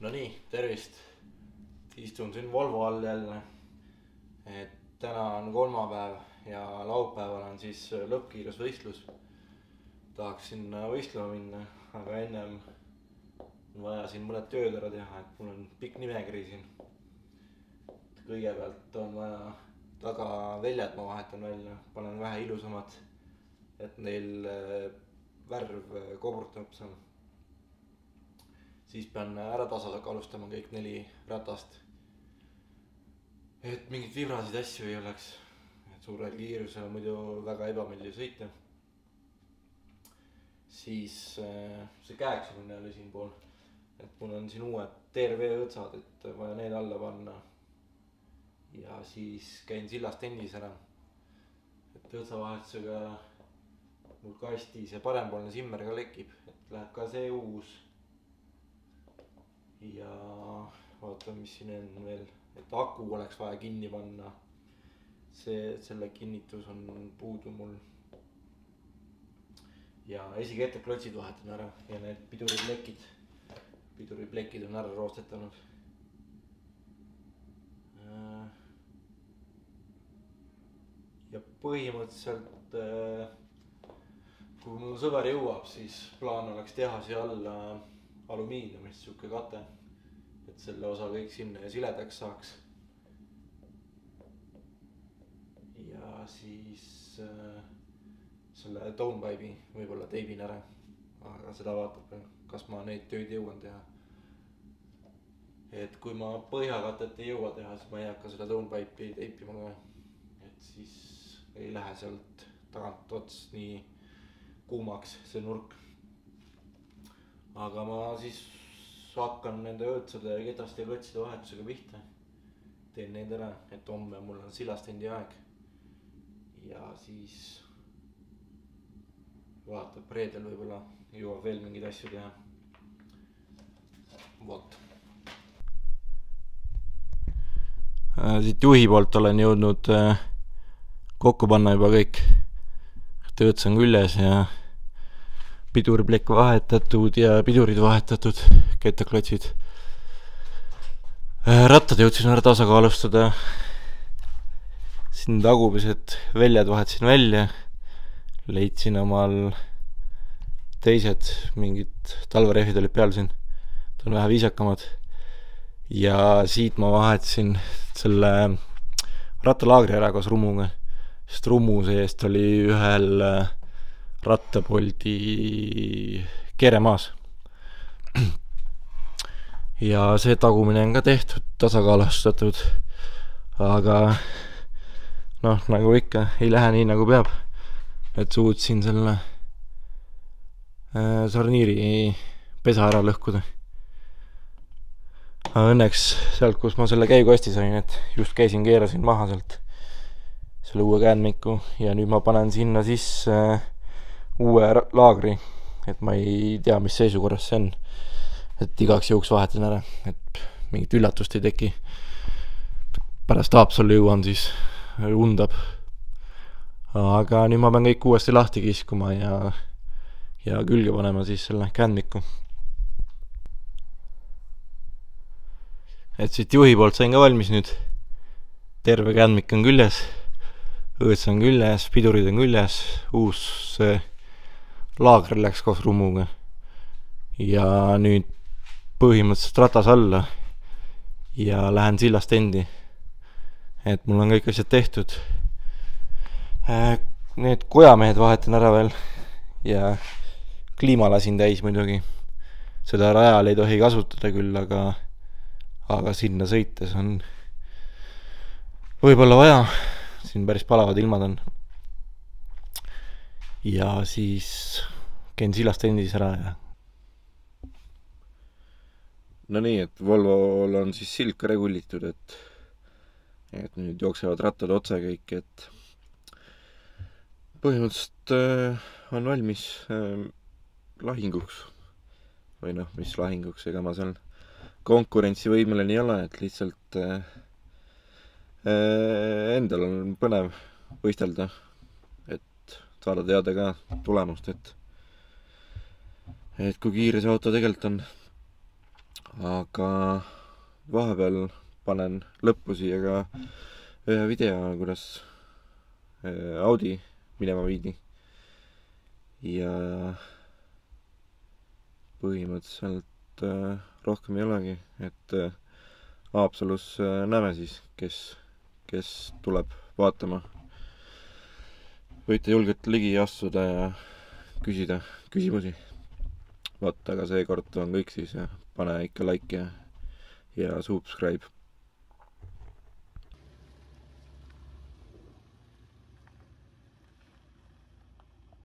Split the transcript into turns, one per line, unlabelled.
No nii, tervist. Istun siin Volvo all jälle. Täna on kolmapäev ja laupäeval on siis lõppkiirusvõistlus. Tahaksin võistlema minna, aga ennem on vaja siin mõned tööd ära teha, et mul on pikk nimekiri siin. Kõigepealt on vaja tagaväljad, ma vahetan välja, panen vähe ilusamad, et neil värv kobrutab seal. Siis pean ära tasakaalustama kõik 4 ratast, et mingit vibrasid asju ei oleks, et suurel kiirusel muidu väga ebameeldiv sõita. Siis see käeksumine oli siin pool, et mul on siin uued TRV õõtsad, et vaja need alla panna. Ja siis käin sillast endis ära, et õõtsavahetusega mul kastis ja parempoolne simmer ka lekib, et läheb ka see uus. Ja vaatame, mis siin on veel, et aku oleks vaja kinni panna. Selle kinnitus on puudu mul. Ja esiketteklotsid vahetan ära ja need piduriplekid on ära roostetanud. Ja põhimõtteliselt, kui mul sõber jõuab, siis plaan oleks teha siia alla alumiiniumist siuke kate, et selle osa kõik sinna siledaks saaks. Ja siis selle downpipe'i võib-olla teibin ära, aga seda vaatab, kas ma neid tööd jõuan teha. Et kui ma põhjakatet ei jõua teha, siis ma ei hakka seda downpipe'i teipima ka, et siis ei lähe sealt tagant ots nii kuumaks see nurk. Aga ma siis hakkan nende õõtsade ja ketaste ja klotside vahetusega pihta. Teen need ära, et homme mul on silastendi aeg. Ja siis vaatab reedel võib-olla jõuab veel mingeid asju teha. Vot. Siit juhi poolt olen jõudnud kokku panna juba kõik. Õõts on küljes ja piduriplekk vahetatud ja pidurid vahetatud, kettaklotsid. Rattad jõudsin ära tasakaalustada. Siin tagumised väljad vahetasin välja. Leidsin omal teised mingid talverehvid olid peal siin. Ta on vähe viisakamad. Ja siit ma vahetasin selle rattalaagri ära koos rummuga. Sest rummu seest oli ühel rattapoldi keeremaas. Ja see tagumine on ka tehtud, tasakaalustatud. Aga noh, nagu ikka, ei lähe nii nagu peab. Et suutsin selle sarniiri pesa ära lõhkuda. Õnneks sealt, kus ma selle käigukasti sain, et just käisin, keerasin maha sealt selle uue käänmiku ja nüüd ma panen sinna sisse uue laagri, et ma ei tea, mis seisukorras see on, et igaks juhuks vahetan ära, et mingit üllatust ei teki. Pärast Haapsallu jõuan, siis undab. Aga nüüd ma pean kõik uuesti lahti kiskuma ja külge panema siis selle kändmiku. Et siit juhi poolt sain ka valmis nüüd. Terve kändmik on küljes, õõts on küljes, pidurid on küljes, uus laagr läks koos rummuga. Ja nüüd põhimõtteliselt ratas alla ja lähen sillast endi. Et mul on kõik asjad tehtud. Need kojamehed vahetan ära veel ja kliima lasin täis muidugi. Seda rajal ei tohi kasutada küll, aga sinna sõites on võib-olla vaja. Siin päris palavad ilmad on. Ja siis käin sillast endis ära ja. No nii, et Volvol on siis sild ka regullitud, et nüüd jooksevad rattad otse kõik, et põhimõtteliselt on valmis lahinguks. Või noh, mis lahinguks, ega ma seal konkurentsivõimeline ei ole, et lihtsalt endal on põnev võistelda, et saada teada ka tulemust, et kui kiire see auto tegelikult on. aga vahepeal panen lõppu siia ka ühe video, kuidas Audi minema viidi. Ja põhimõtteliselt rohkem ei olegi, et Haapsalus näeme siis, kes tuleb vaatama. Võite julgelt ligi astuda ja küsida küsimusi. Vaata, aga seekord on kõik siis ja pane ikka like ja subscribe.